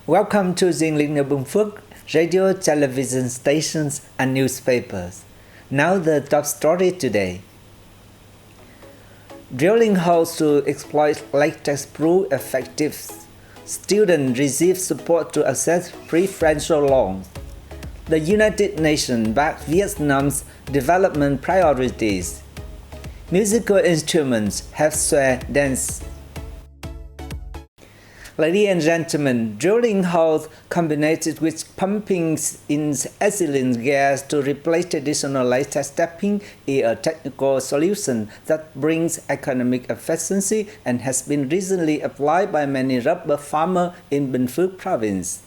Welcome to the Bình Phước radio, television stations, and newspapers. Now the top story today. Drilling holes to exploit latex prove effective. Students receive support to access preferential loans. The United Nations backed Vietnam's development priorities. Musical instruments have sway dance. Ladies and gentlemen, drilling holes combined with pumping in ethylene gas to replace traditional latex tapping is a technical solution that brings economic efficiency and has been recently applied by many rubber farmers in Bình Phước province.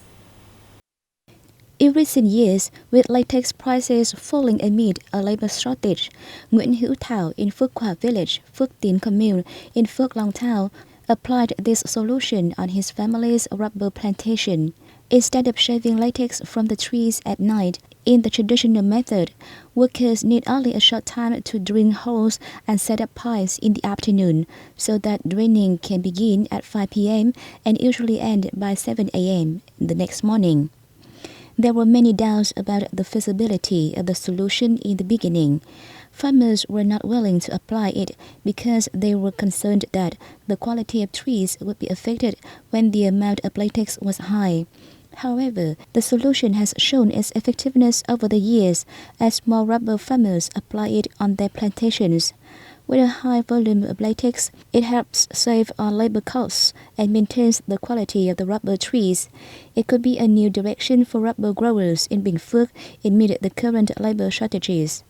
In recent years, with latex prices falling amid a labor shortage, Nguyễn Hữu Thảo in Phước Hòa village, Phước Tín commune in Phước Long Town applied this solution on his family's rubber plantation. Instead of shaving latex from the trees at night, in the traditional method, workers need only a short time to drill holes and set up piles in the afternoon, so that draining can begin at 5 p.m. and usually end by 7 a.m. the next morning. There were many doubts about the feasibility of the solution in the beginning. Farmers were not willing to apply it because they were concerned that the quality of trees would be affected when the amount of latex was high. However, the solution has shown its effectiveness over the years as more rubber farmers apply it on their plantations. With a high volume of latex, it helps save on labor costs and maintains the quality of the rubber trees. It could be a new direction for rubber growers in Bình Phước amid the current labor shortages.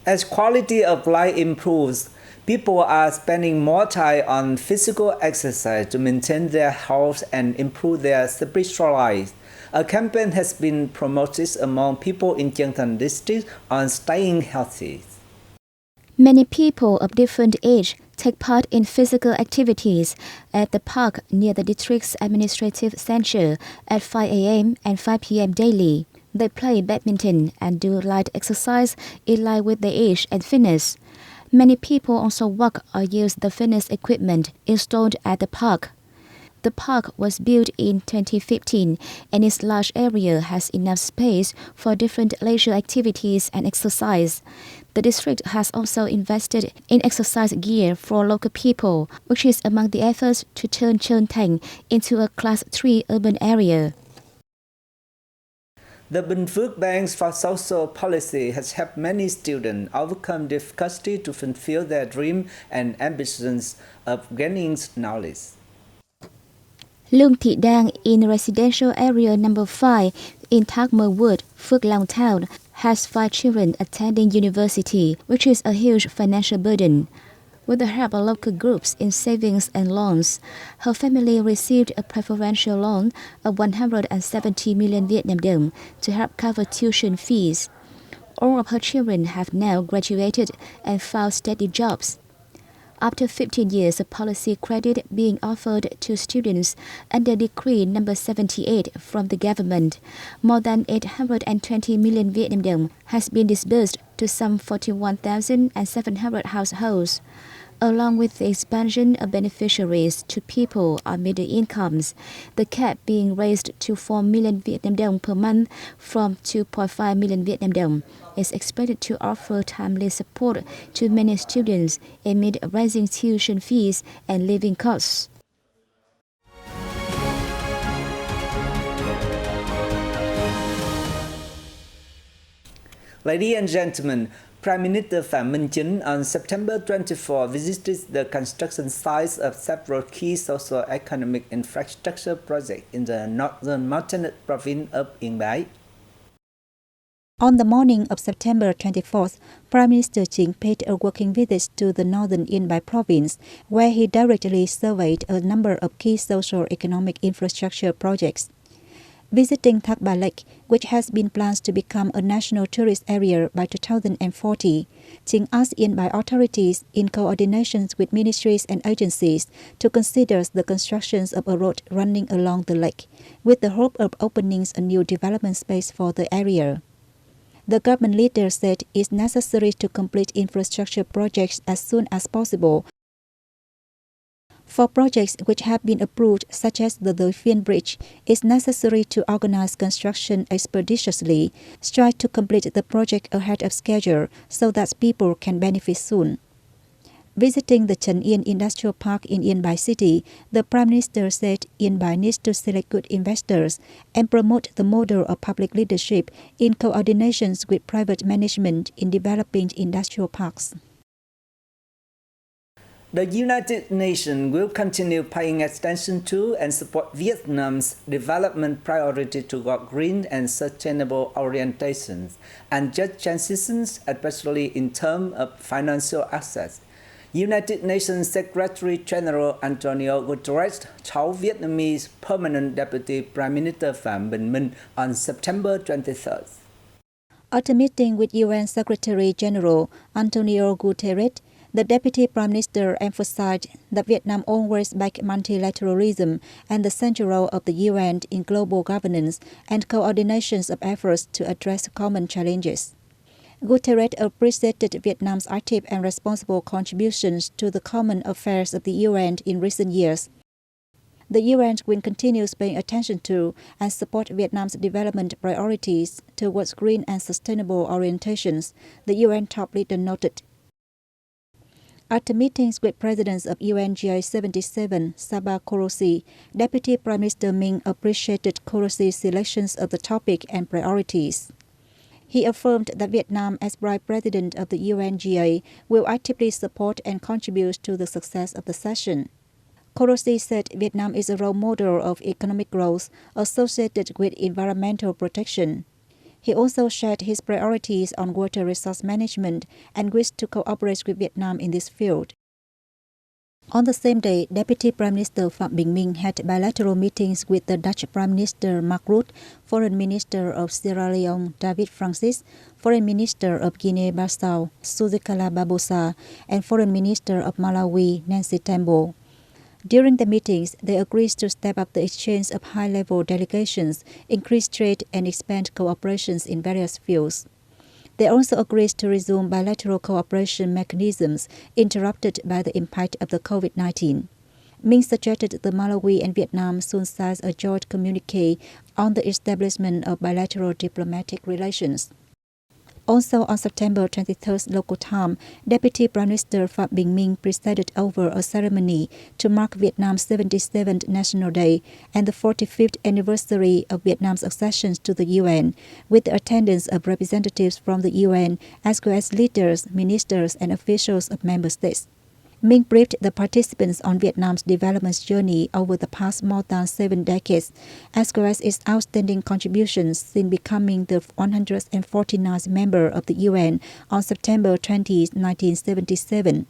As quality of life improves, people are spending more time on physical exercise to maintain their health and improve their spiritual life. A campaign has been promoted among people in Chương district on staying healthy. Many people of different age take part in physical activities at the park near the district's administrative center at 5 a.m. and 5 p.m. daily. They play badminton and do light exercise in line with their age and fitness. Many people also walk or use the fitness equipment installed at the park. The park was built in 2015 and its large area has enough space for different leisure activities and exercise. The district has also invested in exercise gear for local people, which is among the efforts to turn Trơn Thành into a Class 3 urban area. The Bình Phước Bank for Social Policy has helped many students overcome difficulty to fulfill their dreams and ambitions of gaining knowledge. Lương Thị Đang in residential area number 5 in Thác Mơ Wood, Phước Long Town, has 5 children attending university, which is a huge financial burden. With the help of local groups in savings and loans, her family received a preferential loan of 170 million Vietnam dong to help cover tuition fees. All of her children have now graduated and found steady jobs. After 15 years of policy credit being offered to students under Decree number 78 from the government, more than 820 million Vietnam dong has been disbursed to some 41,700 households. Along with the expansion of beneficiaries to people on middle incomes, the cap being raised to 4 million Vietnam dong per month from 2.5 million Vietnam dong is expected to offer timely support to many students amid rising tuition fees and living costs. Ladies and gentlemen, Prime Minister Phạm Minh Chính on September 24 visited the construction sites of several key socio-economic infrastructure projects in the northern mountainous province of Yên Bái. On the morning of September 24th, Prime Minister Chính paid a working visit to the northern Yên Bái province, where he directly surveyed a number of key socio-economic infrastructure projects. Visiting Thác Bà Lake, which has been planned to become a national tourist area by 2040, Chính asked Yên Bái authorities, in coordination with ministries and agencies, to consider the construction of a road running along the lake, with the hope of opening a new development space for the area. The government leader said it's necessary to complete infrastructure projects as soon as possible For projects which have been approved, such as the Phiên Bridge, it's necessary to organize construction expeditiously, strive to complete the project ahead of schedule so that people can benefit soon. Visiting the Trần Industrial Park in Yên Bái City, the Prime Minister said Yên Bái needs to select good investors and promote the model of public leadership in coordination with private management in developing industrial parks. The United Nations will continue paying attention to and support Vietnam's development priority toward green and sustainable orientations and just transitions, especially in terms of financial access. United Nations Secretary General Antonio Guterres told Vietnamese Permanent Deputy Prime Minister Phạm Bình Minh on September 23rd. At a meeting with UN Secretary General Antonio Guterres, the Deputy Prime Minister emphasized that Vietnam always backed multilateralism and the central role of the UN in global governance and coordination of efforts to address common challenges. Guterres appreciated Vietnam's active and responsible contributions to the common affairs of the UN in recent years. The UN will continue paying attention to and support Vietnam's development priorities towards green and sustainable orientations, the UN top leader noted. At the meetings with presidents of UNGA 77, Sabah Qureshi, Deputy Prime Minister Minh appreciated Qureshi's selections of the topic and priorities. He affirmed that Vietnam, as Vice President of the UNGA, will actively support and contribute to the success of the session. Qureshi said Vietnam is a role model of economic growth associated with environmental protection. He also shared his priorities on water resource management and wished to cooperate with Vietnam in this field. On the same day, Deputy Prime Minister Phạm Bình Minh had bilateral meetings with the Dutch Prime Minister Mark Rutte, Foreign Minister of Sierra Leone David Francis, Foreign Minister of Guinea-Bissau Suzikala Babosa, and Foreign Minister of Malawi Nancy Tembo. During the meetings, they agreed to step up the exchange of high-level delegations, increase trade, and expand cooperations in various fields. They also agreed to resume bilateral cooperation mechanisms interrupted by the impact of the COVID-19. Minh suggested the Malawi and Vietnam soon sign a joint communique on the establishment of bilateral diplomatic relations. Also on September 23rd local time, Deputy Prime Minister Phạm Bình Minh presided over a ceremony to mark Vietnam's 77th National Day and the 45th anniversary of Vietnam's accession to the UN, with the attendance of representatives from the UN as well as leaders, ministers, and officials of member states. Minh briefed the participants on Vietnam's development journey over the past more than 7 decades, as well as its outstanding contributions since becoming the 149th member of the UN on September 20, 1977.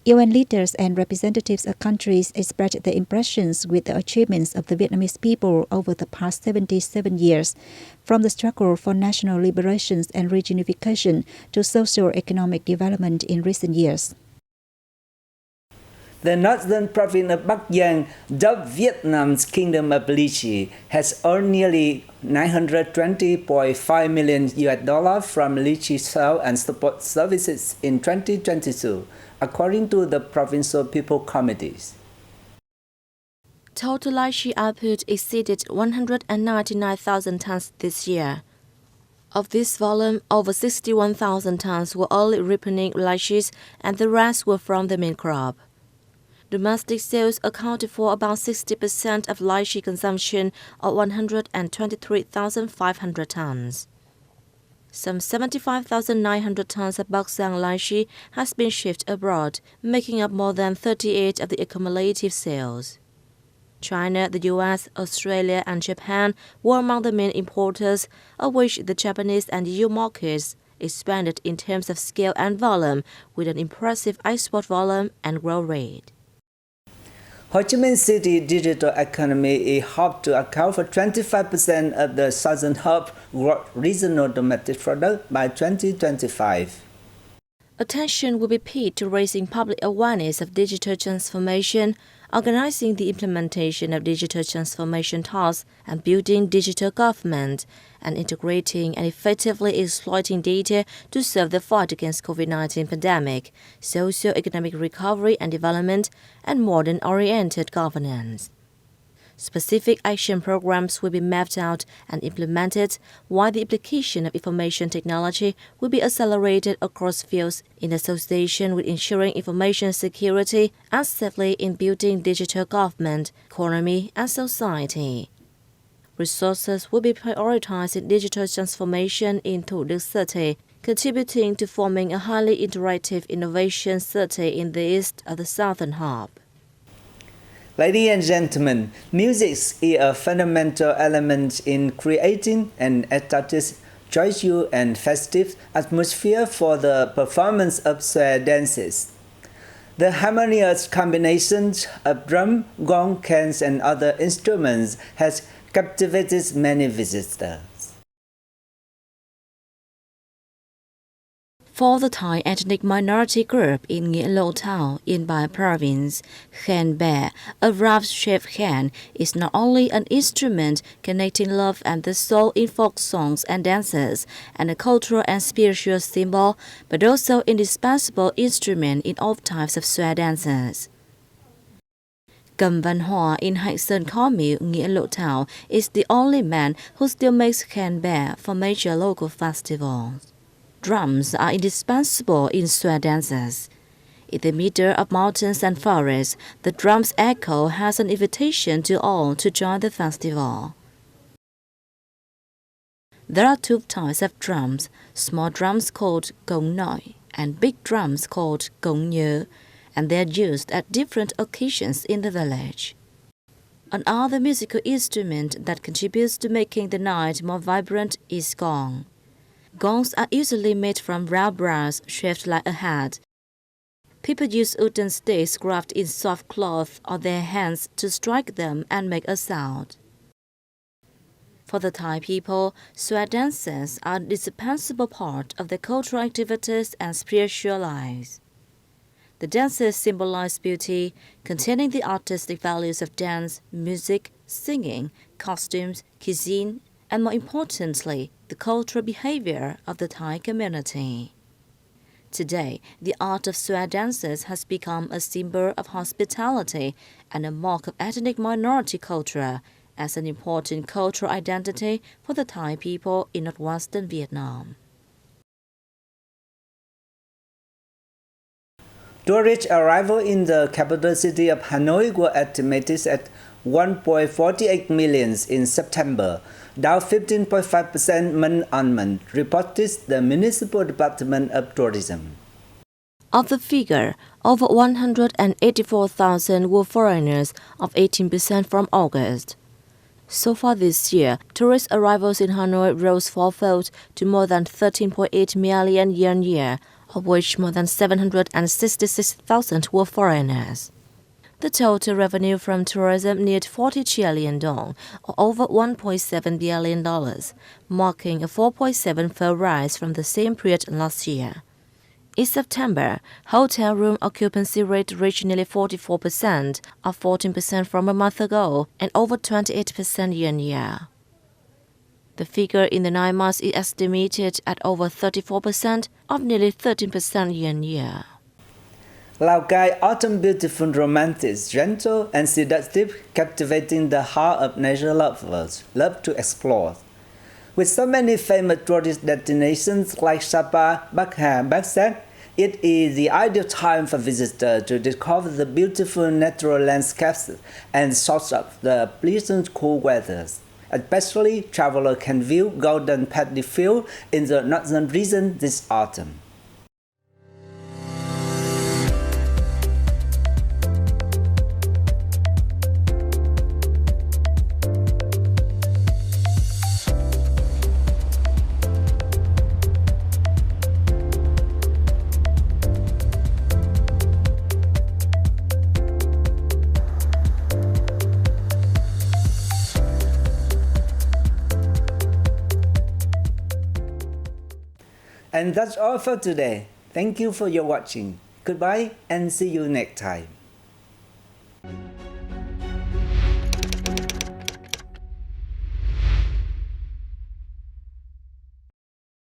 UN leaders and representatives of countries expressed their impressions with the achievements of the Vietnamese people over the past 77 years, from the struggle for national liberations and reunification to socio-economic development in recent years. The northern province of Bắc Giang, dubbed Vietnam's Kingdom of Lychee, has earned nearly $920.5 million from lychee sale and support services in 2022, according to the provincial people committees. Total lychee output exceeded 199,000 tons this year. Of this volume, over 61,000 tons were early ripening lychees, and the rest were from the main crop. Domestic sales accounted for about 60% of lychee consumption, or 123,500 tons. Some 75,900 tons of Bắc Giang lychee has been shipped abroad, making up more than 38% of the accumulative sales. China, the US, Australia, and Japan were among the main importers, of which the Japanese and EU markets expanded in terms of scale and volume, with an impressive export volume and growth rate. Ho Chi Minh City digital economy is hoped to account for 25% of the Southern Hub regional domestic product by 2025. Attention will be paid to raising public awareness of digital transformation, organizing the implementation of digital transformation tasks, and building digital government, and integrating and effectively exploiting data to serve the fight against COVID-19 pandemic, socio-economic recovery and development, and modern-oriented governance. Specific action programs will be mapped out and implemented, while the application of information technology will be accelerated across fields in association with ensuring information security and safely in building digital government, economy, and society. Resources will be prioritized in digital transformation in Thủ Đức City, contributing to forming a highly interactive innovation city in the east of the southern hub. Ladies and gentlemen, music is a fundamental element in creating an aesthetic, joyful and festive atmosphere for the performance of square dances. The harmonious combinations of drum, gong, cans and other instruments has captivated many visitors. For the Thai ethnic minority group in Nghĩa Lộ Town in Bai province, khen bè, a rough-shaped khen, is not only an instrument connecting love and the soul in folk songs and dances, and a cultural and spiritual symbol, but also indispensable instrument in all types of square dances. Cầm Văn Hòa in Hạnh Sơn Khó Miệu, Nghĩa Lộ Town is the only man who still makes khen bè for major local festivals. Drums are indispensable in square dances. In the middle of mountains and forests, the drum's echo has an invitation to all to join the festival. There are two types of drums, small drums called cổng nội and big drums called cổng nhớ, and they are used at different occasions in the village. Another musical instrument that contributes to making the night more vibrant is gong. Gongs are usually made from round brass shaped like a hat. People use wooden sticks wrapped in soft cloth on their hands to strike them and make a sound. For the Thai people, square dances are an indispensable part of their cultural activities and spiritual lives. The dances symbolize beauty, containing the artistic values of dance, music, singing, costumes, cuisine, and more importantly, the cultural behavior of the Thai community. Today, the art of square dances has become a symbol of hospitality and a mark of ethnic minority culture as an important cultural identity for the Thai people in northwestern Vietnam. Tourist arrival in the capital city of Hanoi were estimated at 1.48 million in September, down 15.5% month-on-month, reported the Municipal Department of Tourism. Of the figure, over 184,000 were foreigners, up 18% from August. So far this year, tourist arrivals in Hanoi rose fourfold to more than 13.8 million year-on-year, of which more than 766,000 were foreigners. The total revenue from tourism neared 40 trillion dong, or over $1.7 billion, marking a 4.7-fold rise from the same period last year. In September, hotel room occupancy rate reached nearly 44%, up 14% from a month ago, and over 28% year-on-year. The figure in the 9 months is estimated at over 34%, up nearly 13% year-on-year. Lao Cai autumn beautiful, romantic, gentle and seductive, captivating the heart of nature lovers love to explore. With so many famous tourist destinations like Sapa, Bắc Hà, Bắc Sát, it is the ideal time for visitors to discover the beautiful natural landscapes and source of the pleasant cool weather. Especially, travelers can view golden paddy field in the northern region this autumn. And that's all for today. Thank you for your watching. Goodbye and see you next time.